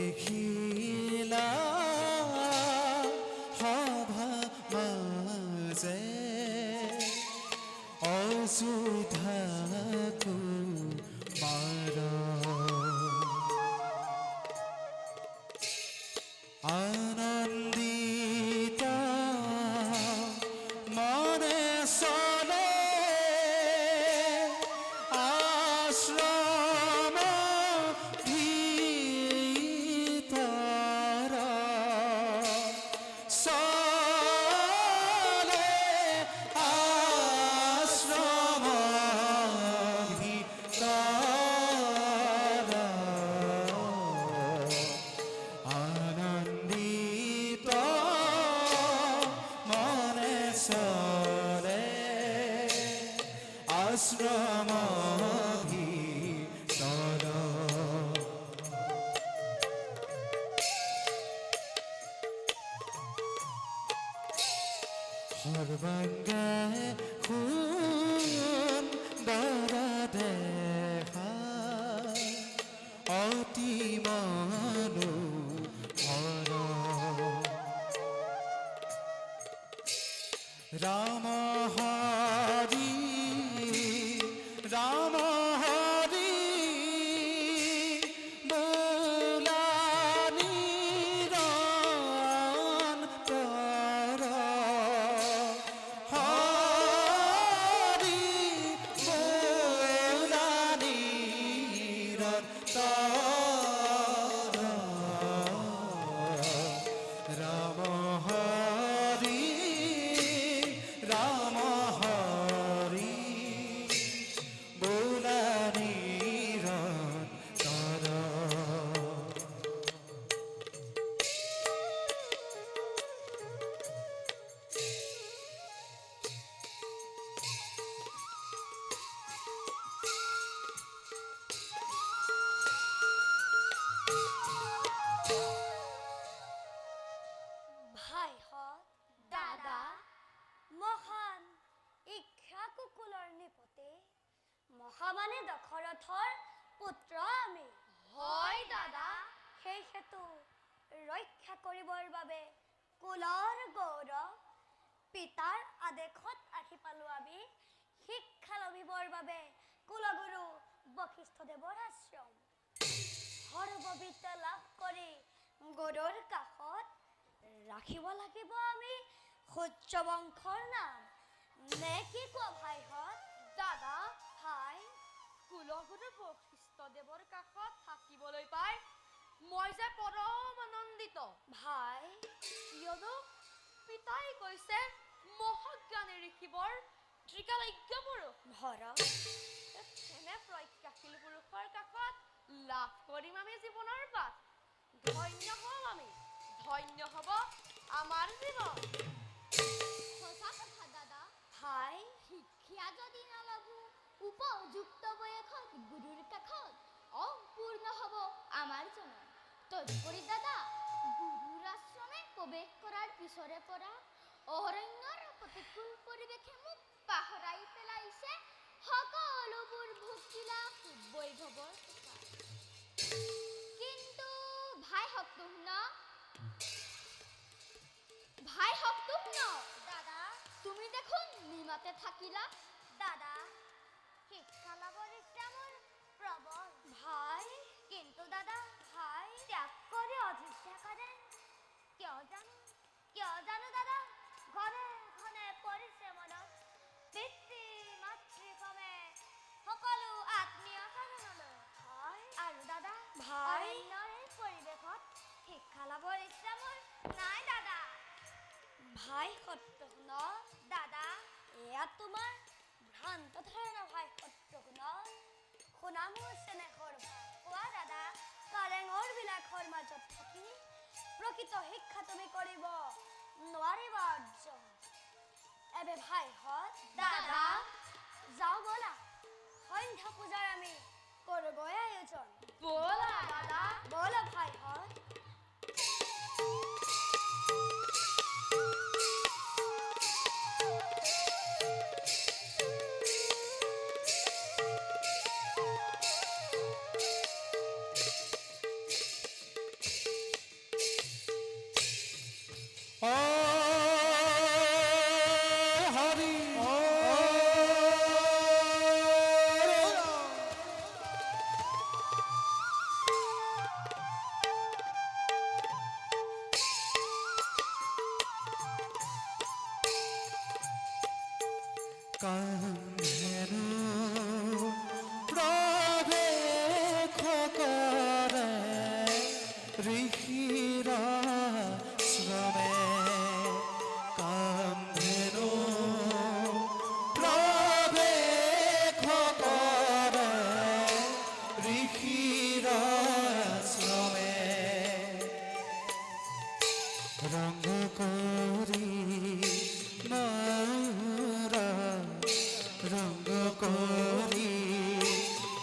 প্ৰৱেশিলা সভা মাজে অযোধ্যা কুমাৰ আনন্দিত মনে চলে আশ্ৰম ভিতৰ চলে আশ্ৰম ভিতৰ আনন্দিত মনে চলে আশ্ৰম ভিতৰ সৰ্বাংগে সুন্দৰ দেখা অতি মনোহৰ ৰাম হৰি ৰাম হৰি বোলা নিৰন্তৰ হৰি বোলা নিৰন্তৰ ৰাম হৰি ৰাম হৰি বোলা নিৰন্তৰ ভাইহঁত দাদা মহান ইক্ষ্বাকুকুলৰ নিপতে মহামানে দশৰথৰ পুত্ৰ আমি হয় দাদা সেই হেতু ৰক্ষা কৰিবৰ বাবে কুলৰ গৌৰৱ পিতাৰ আদেশত আহি পালো আমি শিক্ষা লভিবৰ বাবে কুলগুৰু বশিষ্ঠদেৱৰ আশ্ৰম সৰ্ববিদ্যা লাভ কৰি গুৰুৰ কাষত ৰাখিব লাগিব আমি সূৰ্যবংশৰ নাম নে কি কোৱা ভাইহঁত দাদা ভাই কুলগুৰু বশিষ্ঠদেৱৰ কাষত থাকিবলৈ পাই মই যে পৰম আনন্দিত ভাই কিয়নো পিতাই কৈছে মহাজ্ঞানী ঋষিবৰ ত্ৰিকালজ্ঞ পুৰুষ ভৰক এনে প্ৰজ্ঞাশীল পুৰুষৰ কাষত লাভ কৰিম আমি জীৱনৰ বাট ধন্য হম আমি ধন্য হব আমাৰ জীৱন সঁচা কথা দাদা ভাই শিক্ষা যদি নলবো উপযুক্ত বয়সত গুৰুৰ কাষত অপূৰ্ণ হব আমাৰ জনম তদুপৰি দাদা গুৰুৰ আশ্ৰমে প্ৰৱেশ কৰাৰ পিছৰে পৰা অৰণ্যৰ প্ৰতিকূল পৰিৱেশে মোক পাহৰাই পেলাইছে সকলোবোৰ ভক্তিলাভ বৈভৱৰ কথা কিন্তু ভাই হকতো শুন দাদা তুমি দেখোন নিমাতে থাকিলা দাদা শিক্ষা লাভৰ ইচ্ছা মোৰ প্ৰবল ভাই কিন্তু দাদা ভাই ত্যাগ কৰি অযোধ্যা কৰে কিয় জানো দাদা ঘৰে ঘৰে পৰিছে মনত পিতৃ মাতৃক্ৰমে সকলো আত্মীয় স্বজনলৈ হয় আৰু দাদা ভাই। অৰণ্যৰ এই পৰিৱেশত শিক্ষা লাভৰ ইচ্ছা মোৰ নাই দাদা ভাই সত্যগুণ দাদা এয়া তোমাৰ ভ্ৰান্ত ধাৰণা ভাই সত্যগুণ শুনা মোৰ চেনেহৰ ভাই কোৱা দাদা কাৰেঙৰ বিলাসৰ মাজত থাকি প্ৰকৃত শিক্ষা তুমি কৰিব নোৱাৰিবা অৰ্জন এবে ভাইহঁত দাদা যাওঁ ব'লা সন্ধ্যা পূজাৰ আমি কৰোগৈ আয়োজন ব'লা দাদা ব'লা ভাইহঁত কান্ধেনু প্ৰৱেশ কৰে ঋষিৰ শ্ৰমে কান্ধেনু প্ৰৱেশ কৰে ঋষিৰ শ্ৰমে ৰঙ কৰি ময়ূৰ ৰঙ কৰি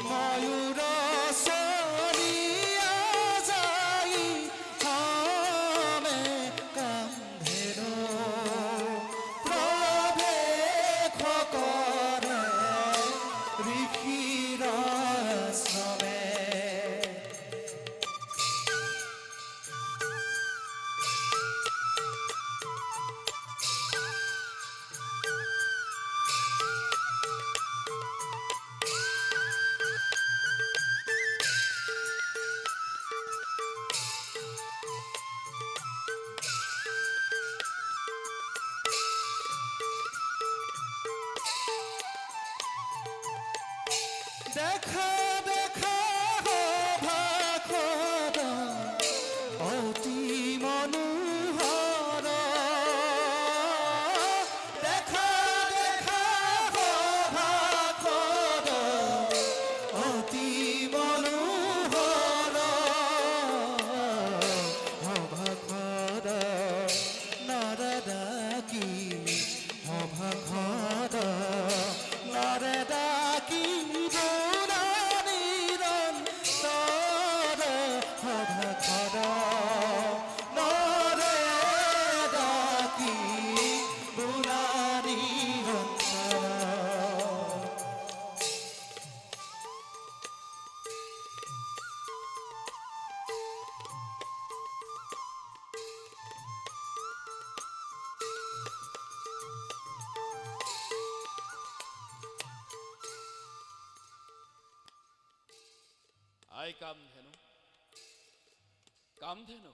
ময়ূৰ চলিয়া যাই হামে কান্ধেনু প্ৰৱেশ কৰে ঋষিৰ শ্ৰমে দেখা দেখা ভাষণ অতি মনোহৰ দেখা দেখা ভাষণ অতি মনোহৰ ভাষণ নৰদাকি ভাষণ নৰদাকি আই কামধেনু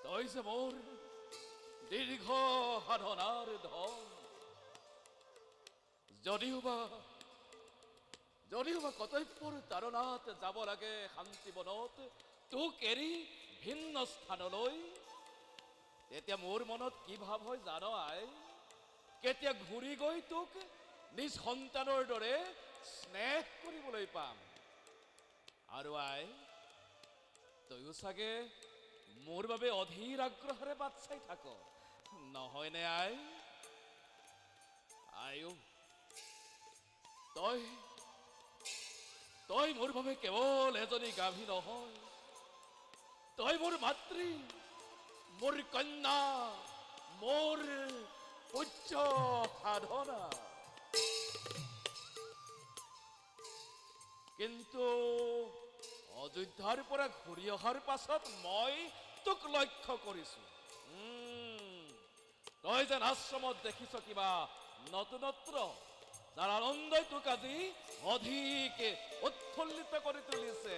তই যে মোৰ দীৰ্ঘ সাধনাৰ ধন যদিওবা কৰ্তব্যৰ তাৰণাত যাব লাগে শান্তি বনত তোক এৰি ভিন্ন স্থানলৈ তেতিয়া মোৰ মনত কি ভাৱ হয় জানো আই কেতিয়া ঘূৰি গৈ তোক নিজ সন্তানৰ দৰে স্নেহ কৰিবলৈ পাম আৰু আই তয়ো চাগে মোৰ বাবে অধীৰ আগ্ৰহেৰে বাট চাই থাক নহয়নে আই আয়ো তই মোৰ বাবে কেৱল এজনী গাভী নহয় তই মোৰ মাতৃ মোৰ কন্যা মোৰ পূজ্য সাধনা কিন্তু অযোধ্যাৰ পৰা ঘূৰি অহাৰ পাছত মই তোক লক্ষ্য কৰিছো তই যেন আশ্ৰমত দেখিছ কিবা নতুনত্ব যাৰ আনন্দই তোক আজি অধিক উৎফুল্লিত কৰি তুলিছে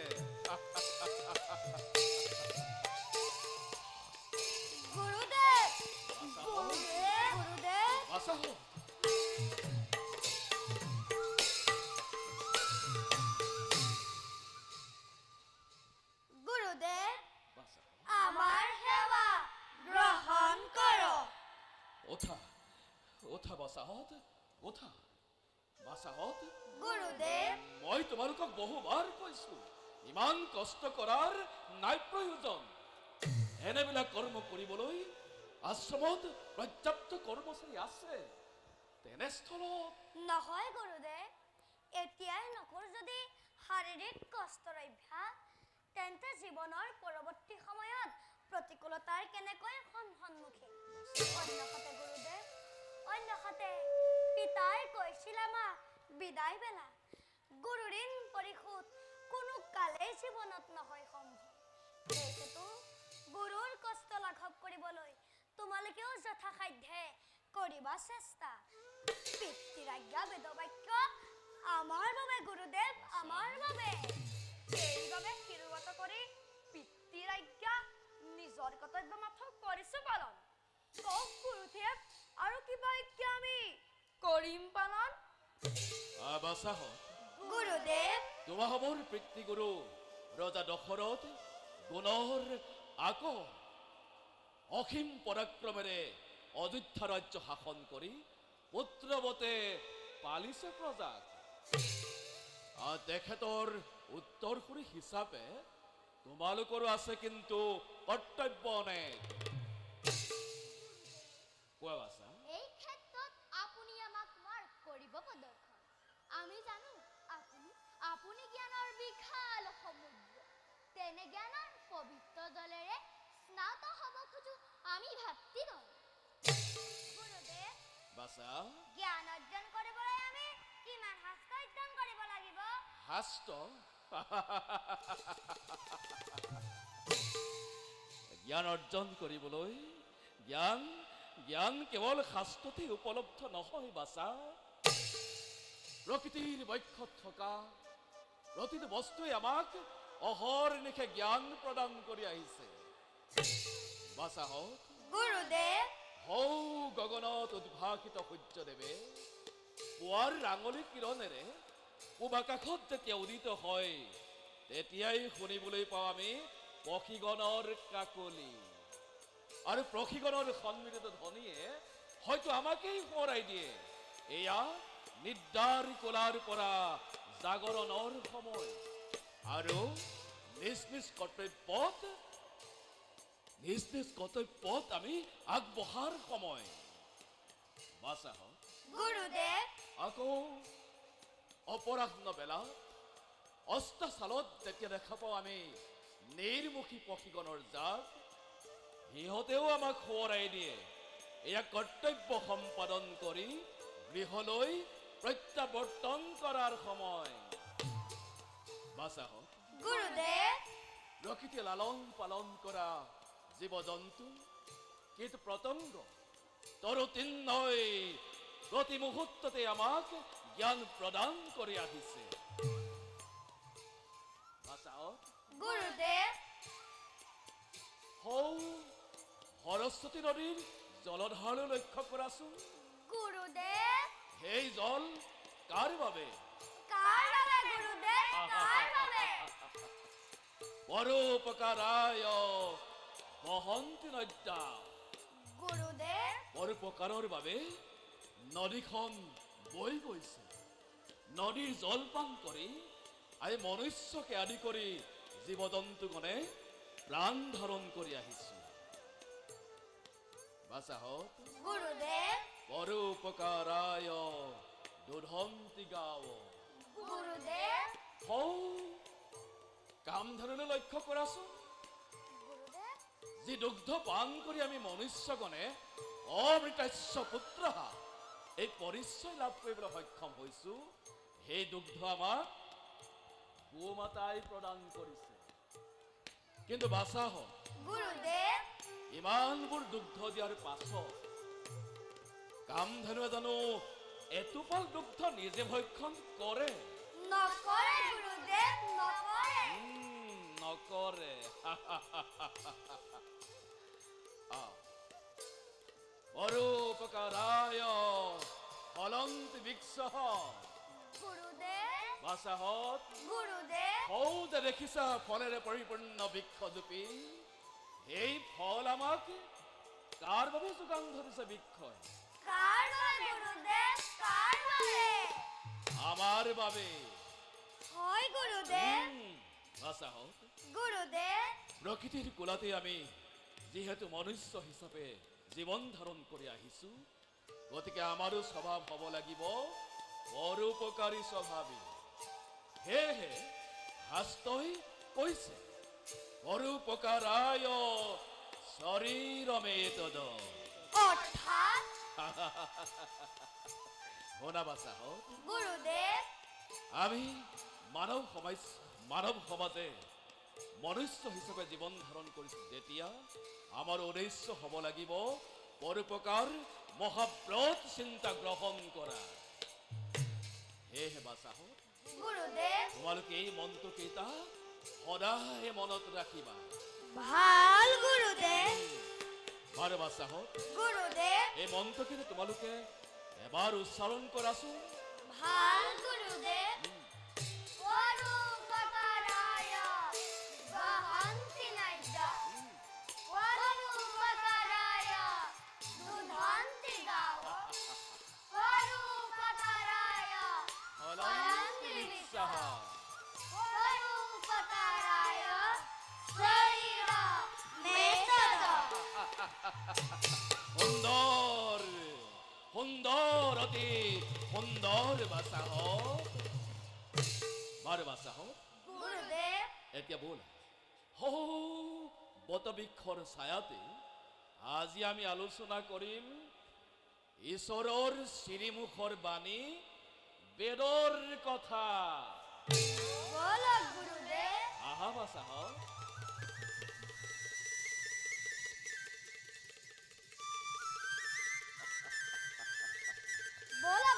গুৰুদেৱ গুৰুদেৱ বাচাহ গুৰুদেৱ বাচাহ আমাৰ সেৱা গ্ৰহণ কৰক উঠা বাচাহত উঠা বাচাহত গুৰুদেৱ মই তোমালোকক বহুবাৰ কৈছো ইমান কষ্ট কৰাৰ নাই প্ৰয়োজন এনেবিলাক কৰ্ম কৰিবলৈ আশ্ৰমত পৰ্যাপ্ত কৰ্মচাৰী আছে তেনেস্থলত নহয় গুৰুদেৱ এতিয়াই নকৰোঁ যদি শাৰীৰিক কষ্টৰ অভ্যাস তেন্তে জীৱনৰ পৰৱৰ্তী সময়ত প্ৰতিকূলতাৰ কেনেকৈ সন্মুখীন অন্যহাতে গুৰুদেৱ অন্যহাতে পিতাই কৈছিল আমাক বিদায় বেলা গুৰু ঋণ পৰিশোধ কোনো কালেই জীৱনত নহয় সম্ভৱ সেইহেতু গুৰুৰ কষ্ট লাঘৱ কৰিবলৈ তোমালোকেও যথাসাধ্যে কৰিবা চেষ্টা পিতৃৰ আজ্ঞা বেদবাক্য আমাৰ বাবে গুৰুদেৱ আমাৰ বাবে সেইবাবে শিৰোগত কৰি পিতৃৰ আজ্ঞা নিজৰ কৰ্তব্য মাথো কৰিছো পালন কওক গুৰুদেৱ আৰু কিবা আজ্ঞা আমি কৰিম পালন। বাচাহঁত, গুৰুদেৱ তোমাসমূহৰ পিতৃগুৰু ৰজা দশৰথ গুণৰ আকৌ অসীম পৰাক্ৰমেৰে অযোধ্যা ৰাজ্য শাসন কৰি পুত্ৰৱতে পালিছে প্ৰজাক। তেখেতৰ উত্তৰসূৰী হিচাপে তোমালোকৰো আছে কিন্তু কৰ্তব্য অনেক। কোৱা বাচা। এই ক্ষেত্ৰত আপুনি আমাক মাৰ্ক কৰিব প্ৰদৰ্শন। আমি জানো আপুনি আপুনি জ্ঞানৰ বিশাল সমুদ্ৰ। তেনে জ্ঞানৰ পবিত্ৰ জলেৰে স্নাত হ'ব খোজো আমি ভাতৃগণ। গুৰুদেৱ বাচা। জ্ঞান অৰ্জন কৰিবলৈ আমি কিমান শাস্ত্ৰ অধ্যয়ন কৰিব লাগিব? শাস্ত্ৰ জ্ঞান অৰ্জন কৰিবলৈ জ্ঞান জ্ঞান কেৱল শাস্ত্ৰতে উপলব্ধ নহয় বাচা। প্ৰকৃতিৰ বক্ষত থকা প্ৰতিটো বস্তুৱে আমাক অহৰ্নিশে জ্ঞান প্ৰদান কৰি আহিছে। বাচাহঁত, গুৰুদেৱ হৌ গগনত উদ্ভাসিত সূৰ্যদেৱে পুৱাৰ ৰাঙলী কিৰণেৰে পূব আকাশত যেতিয়া উদিত হয় তেতিয়াই শুনিবলৈ পাওঁ আমি পক্ষীগণৰ কাকলি। আৰু পক্ষীগণৰ সন্মিলিত ধ্বনিয়ে হয়তো আমাকেই সোঁৱৰাই দিয়ে এয়া নিদ্ৰাৰ কোলাৰ পৰা জাগৰণৰ সময় আৰু নিজ নিজ কৰ্তব্যত আমি আগবঢ়াৰ সময়। বাচাহঁত, গুৰুদেৱ আকৌ অপৰাহ্ন বেলা অস্তাচালত যেতিয়া দেখা পাওঁ আমি নিৰ্মুখী পক্ষীগণৰ জাক, সিহঁতেও আমাক সোঁৱৰাই দিয়ে এয়া কৰ্তব্য সম্পাদন কৰি গৃহলৈ প্ৰত্যাৱৰ্তন কৰাৰ সময়। বাচাহঁত, গুৰুদেৱ প্ৰকৃতি লালন পালন কৰা জীৱ জন্তু কীট পতংগ তৰুতীৰ্ণই প্ৰতি মুহূৰ্ততে আমাক জ্ঞান প্ৰদান কৰি আহিছে। বাচাহঁত, গুৰুদেৱ হৌ সৰস্বতী নদীৰ জলধাৰলৈ লক্ষ্য কৰাচোন। গুৰুদেৱ সেই জল কাৰ বাবে? কাৰ বাবে গুৰুদেৱ? কাৰ বাবে? পৰোপকাৰায় বহন্তি নদ্যা। গুৰুদেৱ পৰোপকাৰৰ বাবে নদীখন বৈ গৈছে। নদীৰ জলপান কৰি আমি মনুষ্যকে আদি কৰি জীৱ জন্তুগণে প্ৰাণ ধাৰণ কৰি আহিছো। বাচাহঁত, গুৰুদেৱ পৰোপকাৰায় দোধন্তি গাৱ। গুৰুদেৱ হৌ কামধেনুলৈ লক্ষ্য কৰাচোন। গুৰুদেৱ যি দুগ্ধ পান কৰি আমি মনুষ্যগণে অমৃতাস্য পুত্ৰ এই পৰিচয় লাভ কৰিবলৈ সক্ষম হৈছো, সেই দুগ্ধ আমাক গোমাতাই প্ৰদান কৰিছে। কিন্তু বাচাহঁত, গুৰুদেৱ ইমানবোৰ দুগ্ধ দিয়াৰ পাছত কামধেনুৱে জানো এটোপাল দুগ্ধ নিজে ভক্ষণ কৰে? নকৰে গুৰুদেৱ নকৰে। নকৰে। পৰোপকাৰায় ফলন্তি বৃক্ষঃ। গুৰুদেৱ বাচাহঁত, গুৰুদেৱ হৌ যে দেখিছা ফলেৰে পৰিপূৰ্ণ বৃক্ষজোপী, এই ফল আমাক কাৰ বাবে যোগান ধৰিছে? বৃক্ষই কাৰ বাবে গুৰুদেৱ? কাৰ বাবে? আমাৰ বাবে। হয় গুৰুদেৱ বাচাহঁত, গুৰুদেৱ প্ৰকৃতিৰ কোলাতে আমি যিহেতু মনুষ্য হিচাপে জীৱন ধাৰণ কৰি আহিছো, গতিকে আমাৰো স্বভাৱ হ'ব লাগিব পৰোপকাৰী স্বভাৱী। সেয়েহে শাস্ত্ৰই কৈছে পৰোপকাৰায় শৰীৰমেতদ। অৰ্থাৎ শুনা বাচাহঁত, গুৰুদেৱ আমি মানৱ সমাজে মনুষ্য হিচাপে জীৱন ধাৰণ কৰিছো যেতিয়া আমাৰ উদ্দেশ্য হ'ব লাগিব পৰোপকাৰ মহাব্ৰত চিন্তা গ্ৰহণ কৰা। সেয়েহে বাচাহঁত, গুৰুদেৱ তোমালোকে এই মন্ত্ৰকেইটা সদায় মনত ৰাখিবা। ভাল গুৰুদেৱ বাৰু বাচাহঁত, গুৰুদেৱ এই মন্ত্ৰকেইটা তোমালোকে এবাৰ উচ্চাৰণ কৰাচোন। ভাল গুৰুদেৱ পৰোপকাৰায় বহন্তি নাদ্য পৰোপকাৰায় দুধন্তি গাৱ পৰোপকাৰায় ফলন্তি নিঃস্বাহ। পৰোপকাৰায় শৰীৰ মেতদ সুন্দৰ সুন্দৰ অতি সুন্দৰ বাচাহঁত। বাৰু বাচাহঁত, গুৰুদেৱ এতিয়া ব'লা হৌ বটবৃক্ষৰ ছায়াতে আজি আমি আলোচনা কৰিম ঈশ্বৰৰ শ্ৰীমুখৰ বাণী, বেদৰ কথা। বলক গুৰুদেৱ আহা বাচাহঁত। বলা